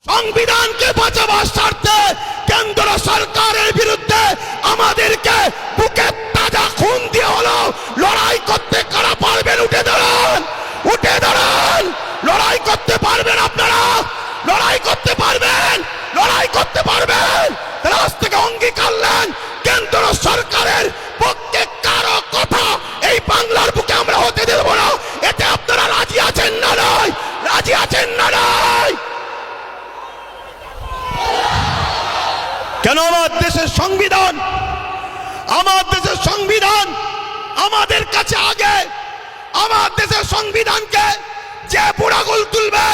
সংবিধানকে বাঁচাবার স্বার্থে কেন্দ্র সরকারের বিরুদ্ধে আমাদেরকে বুকে তাজা খুন দিয়ে হলো লড়াই করতে কারা পারবেন? উঠে দাঁড়ান, উঠে দাঁড়ান। লড়াই করতে পারবেন আপনারা? লড়াই করতে পারবেন? লড়াই করতে পারবেন? রাজ থেকে অঙ্গীকার নেন কেন্দ্র সরকারের পক্ষে কারো কথা এই বাংলার বুকে আমরা হতে দেব না। এতে আপনারা রাজি আছেন না নয়? রাজি আছেন না নয়? কেন আমার দেশের সংবিধান, আমার দেশের সংবিধান আমাদের কাছে আগে। আমার দেশের সংবিধানকে যে বুড়াগুল তুলবে,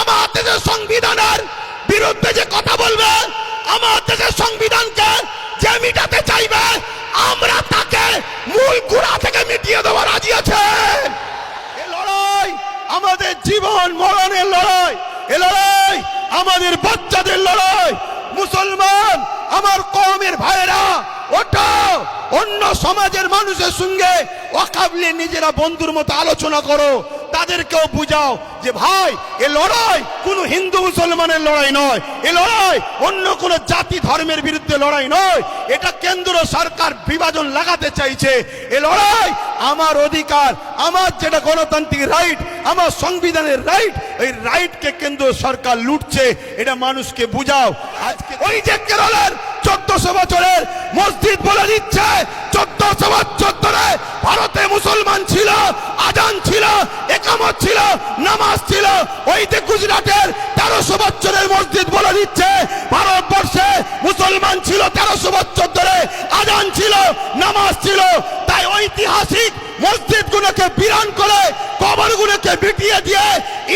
আমার দেশের সংবিধানের বিরুদ্ধে যে কথা বলবে, আমার দেশের সংবিধানকে যে মিটাতে চাইবে, আমরা তাকে মূল গোড়া থেকে মিটিয়ে দেওয়া রাজি আছে। এ লড়াই আমাদের জীবন মরণের লড়াই, এ লড়াই আমাদের বাচ্চাদের লড়াই। মুসলমান আমার কওমের ভাইরা, ওটা অন্য সমাজের মানুষের সঙ্গে ওয়াকাবলে নিজেরা বন্ধুর মতো আলোচনা করো, তাদেরকেও বুঝাও যে ভাই এ লড়াই কোনো হিন্দু মুসলমানের লড়াই নয়, এ লড়াই অন্য কোনো জাতি ধর্মের বিরুদ্ধে লড়াই নয়। এটা কেন্দ্র সরকার বিভাজন লাগাতে চাইছে। এ লড়াই আমার অধিকার, আমার যেটা গণতান্ত্রিক রাইট, আমার সংবিধানের রাইট, এই রাইটকে কেন্দ্র সরকার লুটছে, এটা মানুষকে বুঝাও। আজকে ওই যে কেরলের 1400 বছরের মসজিদ বলে দিচ্ছে 1400 বছর ধরে ভারতে মুসলমান ছিল, আজান ছিল, একামত ছিল, নামাজ ছিল। ওই যে গুজরাটের 1300 বছরের মসজিদ বলে দিচ্ছে ভারতবর্ষে মুসলমান ছিল 1300 বছর ধরে, আজান ছিল, নামাজ ছিল। তাই ঐতিহাসিক মসজিদগুলোকে বিরান করে কবরগুলোকে মিটিয়ে দিয়ে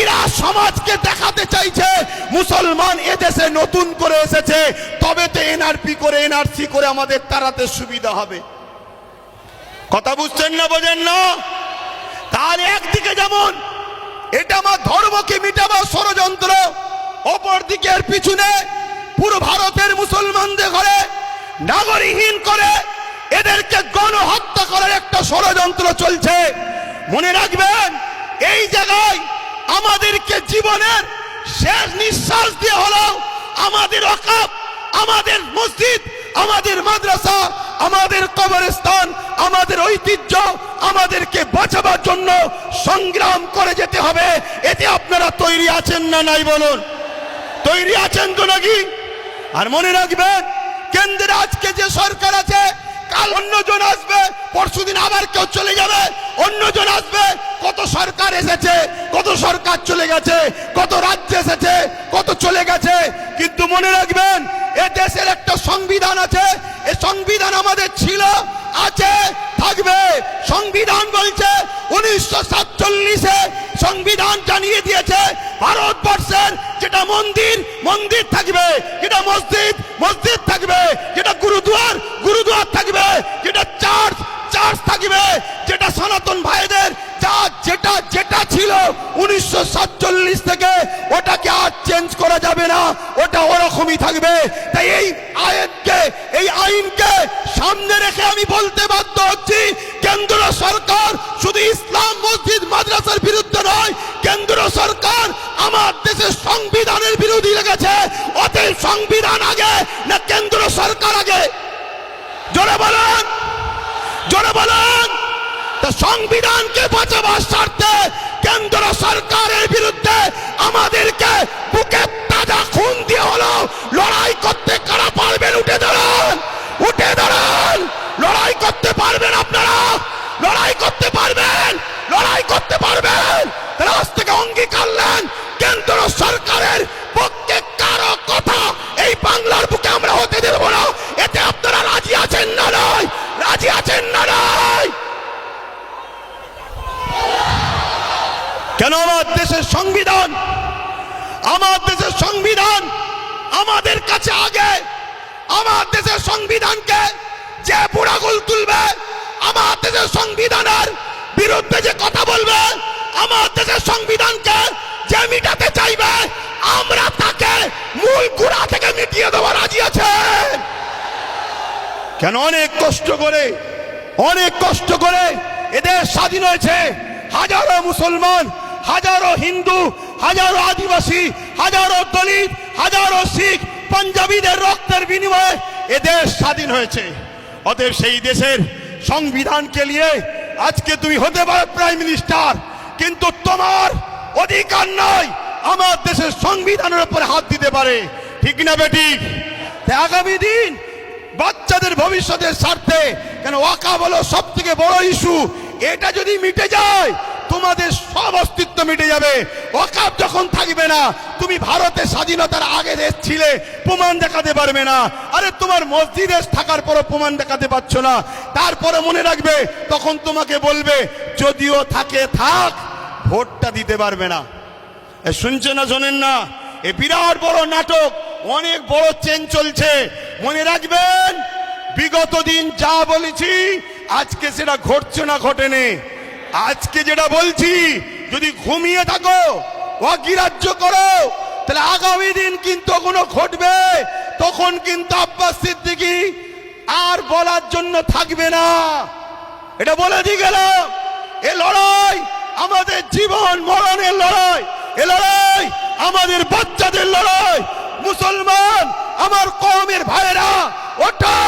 এরা সমাজকে দেখাতে চাইছে মুসলমান এদেশে নতুন করে এসেছে, তবে তো এনআরপি করে এনআরসি করে আমাদের তাড়াতে সুবিধা হবে। কথা বুঝছেন না, বোঝেন না? তাহলে একদিকে যেমন এটা আমার ধর্মকে মিটাবার ষড়যন্ত্র, অপর দিকে এর পিছনে পুরো ভারতের মুসলমানদের ঘরে নাগরিকহীন করে এদেরকে গণহত্যা করার একটা ষড়যন্ত্র চলছে। মনে রাখবেন, এই জায়গায় আমাদেরকে জীবনের শেষ নিঃশ্বাস দিয়ে হলো আমাদের ওয়াকফ, আমাদের মসজিদ, আমাদের মাদ্রাসা, আমাদের কবরস্থান, আমাদের ঐতিহ্য আমাদেরকে বাঁচাবার জন্য সংগ্রাম করে যেতে হবে। এতে আপনারা তৈরি আছেন না নাই বলুন? তৈরি আছেন তো নাকি? আর মনে রাখবেন, কেন্দ্রে আজকে যে সরকার আছে, কাল অন্যজন আসবে, পরশুদিন আবার কেউ চলে যাবে, অন্যজন আসবে। কত সরকার এসেছে, কত সরকার চলে গেছে, কত রাজ্য এসেছে, কত চলে গেছে। কিন্তু মনে রাখবেন, এ দেশের একটা সংবিধান আছে, এই সংবিধান আমাদের ছিল, আছে, থাকবে। সংবিধান বলছে 1947-এ সংবিধান জানিয়ে দিয়েছে ভারতবর্ষের যেটা মন্দির মন্দির থাকবে, যেটা মসজিদ মসজিদ থাকবে, যেটা গুরুদুয়ার গুরুদুয়ার থাকবে, যেটা চার্চ চার্চ থাকবে, যেটা সনাতন ভাইদের যা যেটা যেটা ছিল 1947 থেকে ওটাকে আর চেঞ্জ করা যাবে না, ওটা ওরকমই থাকবে। তাই এই আইনকে সামনে রেখে আমি বলতে বাধ্য হচ্ছি, কেন্দ্র সরকার শুধু ইসলাম মসজিদ মাদ্রাসার বিরুদ্ধে নয়, কেন্দ্র সরকার আমার দেশের সংবিধানের বিরোধী লেগেছে। অতএব সংবিধান আগে না কেন্দ্র সরকার আগে? জোরে বলেন, জোরে বলেন। তা সংবিধানকে বাঁচাবার স্বার্থে কেন্দ্র সরকারের বিরুদ্ধে আমাদেরকে বুকে তাজা খুন দিয়ে হলো লড়াই করতে কারা পারবেন? উঠে দাঁড়ান, উঠে দাঁড়ান। লড়াই করতে পারবেন আপনারা? লড়াই করতে পারবেন? লড়াই করতে পারবেন? রাজ থেকে অঙ্গীকার নেন কেন্দ্র সরকারের পক্ষে কারো কথা এই বাংলার বুকে আমরা হতে দেব না। এতে আপনারা রাজি আছেন না নয়? রাজি আছেন না নয়? কেন আমার দেশের সংবিধান, আমার দেশের সংবিধান আমাদের কাছে আগে। আমার দেশের সংবিধানকে যে বুড়াগুল তুলবে, আমার দেশের সংবিধানের বিরুদ্ধে যে কথা বলবে, আমার দেশের সংবিধানকে যে মিটাতে চাইবে, আমরা তাকে মূল গোড়া থেকে মিটিয়ে দেওয়া রাজি আছে। কেন অনেক কষ্ট করে এদের স্বাধীন হয়েছে। হাজারো মুসলমান, হাজারো হিন্দু, হাজারো আদিবাসী, হাজারো দলিত, হাজারো শিখ পাঞ্জাবিদের রক্তের বিনিময়ে এ দেশ স্বাধীন হয়েছে। অতএব সেই দেশের সংবিধানকে নিয়ে আজকে তুমি হতে পারো প্রাইম মিনিস্টার, কিন্তু তোমার অধিকার নয় আমার দেশের সংবিধানের উপরে হাত দিতে পারে। ঠিক না বেটি? আগামী দিন বাচ্চাদের ভবিষ্যতের স্বার্থে, কেন ওয়াকফ হলো সব থেকে বড় ইস্যু, এটা যদি মিটে যায় তোমাদের সব অস্তিত্ব মিটে যাবে। ওয়াকফ যখন থাকবে না, তুমি ভারতের স্বাধীনতার আগে দেশ ছিলে, প্রমাণ দেখাতে পারবে না। আরে তোমার মসজিদে থাকার পরও প্রমাণ দেখাতে পারছো না, তারপরে মনে রাখবে তখন তোমাকে বলবে যদিও থাকে থাক, ভোটটা দিতে পারবে না। শুনছে না, শোনেন না? এ বিরাট বড় নাটক, অনেক বড় চেন চলছে। মনে রাখবেন বিগত দিন যা বলেছি আজকে সেটা ঘটছে না ঘটেনি। আজকে যেটা বলছি যদি ঘুমিয়ে থাকো, অগ্রাহ্য করো, তাহলে আগামী দিন কিন্তু কোনো ঘটবে, তখন কিন্তু আব্বাস সিদ্দিকী আর বলার জন্য থাকবে না। এটা বলে দিয়ে গেলাম। এ লড়াই আমাদের জীবন মরণের লড়াই, এ লড়াই আমাদের বাচ্চাদের লড়াই। মুসলমান আমার কওমের ভাইরা, ওঠো,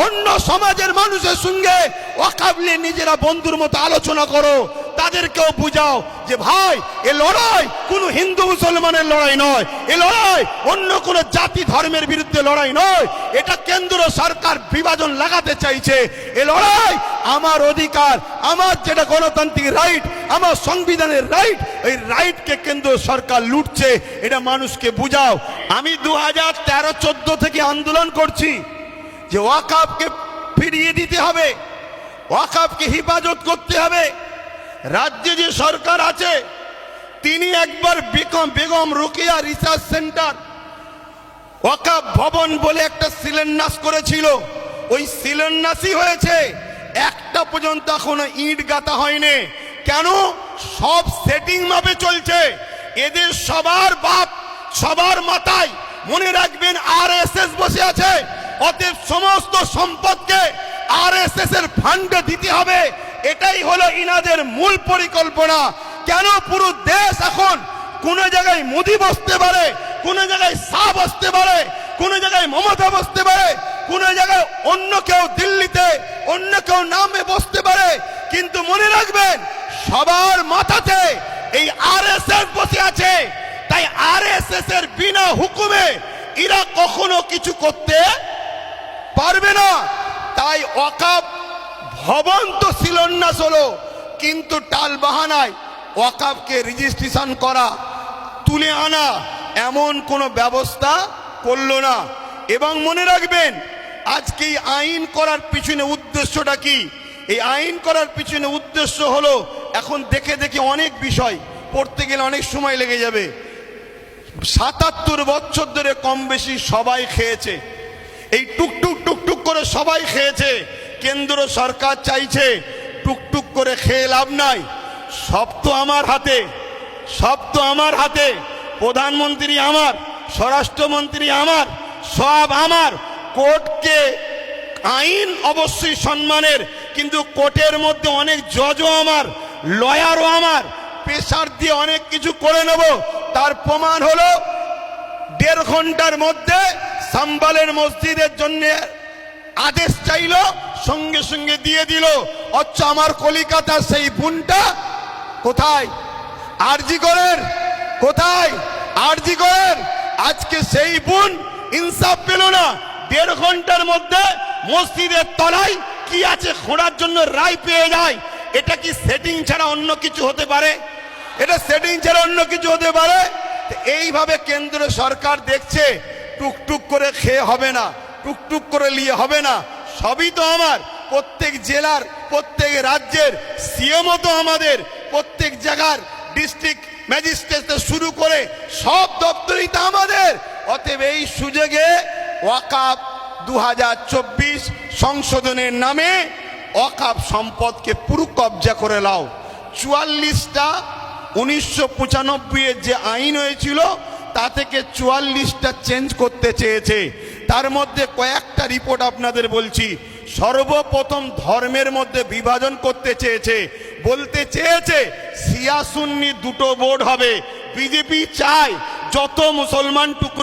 অন্য সমাজের মানুষের সঙ্গে ওয়াকফ নিয়ে নিজেরা বন্ধুর মতো আলোচনা করো, তাদেরকেও বুঝাও যে ভাই এ লড়াই কোনো হিন্দু মুসলমানের লড়াই নয়, এ লড়াই অন্য কোনো জাতি ধর্মের বিরুদ্ধে লড়াই নয়। এটা কেন্দ্র সরকার বিভাজন লাগাতে চাইছে। এ লড়াই আমার অধিকার, আমার যেটা গণতান্ত্রিক রাইট, আমার সংবিধানের রাইট, এই রাইটকে কেন্দ্র সরকার লুটছে, এটা মানুষকে বুঝাও। আমি 2013-14 থেকে আন্দোলন করছি যে ওয়াকফকে ফিরিয়ে দিতে হবে, ওয়াকফকে হেফাজত করতে হবে। রাজ্যে যে সরকার আছে তিনি একবার বেগম রোকেয়া রিসার্চ সেন্টার ওয়াকফ ভবন বলে একটা শিলান্যাস করেছিল, ওই শিলান্যাসই হয়েছে, একটা পর্যন্ত এখনো ইট গাঁথা হয়নি। কেন? সব সেটিং মাপে চলছে। এদের সবার বাপ, সবার মাথায় মনে রাখবেন আরএসএস বসে আছে। অতএব সমস্ত সম্পদকে আরএসএস এর ফান্ডে দিতে হবে, এটাই হলো ইনাদের মূল পরিকল্পনা। কেন? পুরো দেশ এখন কোন জায়গায় মোদি বসতে পারে, কোন জায়গায় শাহ বসতে পারে, কোন জায়গায় মমতা বসতে পারে, কোন জায়গায় অন্য কেউ দিল্লিতে অন্য কেউ নামে বসতে পারে, কিন্তু মনে রাখবেন সবার মাথাতে এই আরএসএস বসে আছে। তাই আরএসএস এর বিনা হুকুমে এরা কখনো কিছু করতে পারবে না। তাই ওয়াকফ ভবন তো শিলান্যাস হলো, কিন্তু টাল বাহানায় ওয়াকফকে রেজিস্ট্রেশন করা, তুলে আনা এমন কোনো ব্যবস্থা করলো না। এবং মনে রাখবেন আজকে এই আইন করার পিছনে উদ্দেশ্যটা কি? এই আইন করার পিছনে উদ্দেশ্য হলো, এখন দেখে দেখে অনেক বিষয় পড়তে গেলে অনেক সময় লেগে যাবে। 77 বছর ধরে কম বেশি সবাই খেয়েছে, এই টুকটুক টুকটুক করে সবাই খেয়েছে। কেন্দ্র সরকার চাইছে টুকটুক করে খেয়ে লাভ নাই, সব তো আমার হাতে, সব তো আমার হাতে। প্রধানমন্ত্রী আমার, স্বরাষ্ট্রমন্ত্রী আমার, সব আমার। কোর্টকে আইন অবশ্যই সম্মানের, কিন্তু কোর্টের মধ্যে অনেক জজও আমার, লয়ারও আমার। প্রেসার দিয়ে অনেক কিছু করে নেব। তার প্রমাণ হলো 1.5 ঘন্টার মধ্যে সাম্বালের মসজিদের জন্য আদেশ চাইলো, সঙ্গে সঙ্গে দিয়ে দিল। অথচ আমার কলিকাতার সেই বোনটা কোথায়? আরজি করেন কোথায়? আরজি করেন। আজকে সেই বোন ইনসাফ পেল না। 1.5 ঘন্টার মধ্যে মসজিদের তলায় কি আছে খোঁড়ার জন্য রায় পেয়ে যায়। এটা কি সেটিং ছাড়া অন্য কিছু হতে পারে? এটা সেটিং ছাড়া অন্য কিছু হতে পারে? এইভাবে কেন্দ্র সরকার দেখছে টুকটুক করে খেয়ে হবে না, টুকটুক করে নিয়ে হবে না। সবই তো আমার, প্রত্যেক জেলার প্রত্যেক রাজ্যের সিএমও তো আমাদের, প্রত্যেক জায়গার ডিস্ট্রিক্ট ম্যাজিস্ট্রেট শুরু করে সব দপ্তরই তো আমাদের। অতএব এই সুযোগে ওয়াকফ 2024 সংশোধনের নামে ওয়াকফ সম্পদকে পুরো কবজা করে নাও। 44টা 1995 যে আইন হয়েছিল তা থেকে 44টা চেঞ্জ করতে চেয়েছে। তার মধ্যে কয়েকটা রিপোর্ট আপনাদের বলছি। সর্বপ্রথম ধর্মের মধ্যে বিভাজন করতে চেয়েছে, বলতে চেয়েছে শিয়া সুন্নি দুটো বোর্ড হবে। বিজেপি চায় যত মুসলমান টুকরো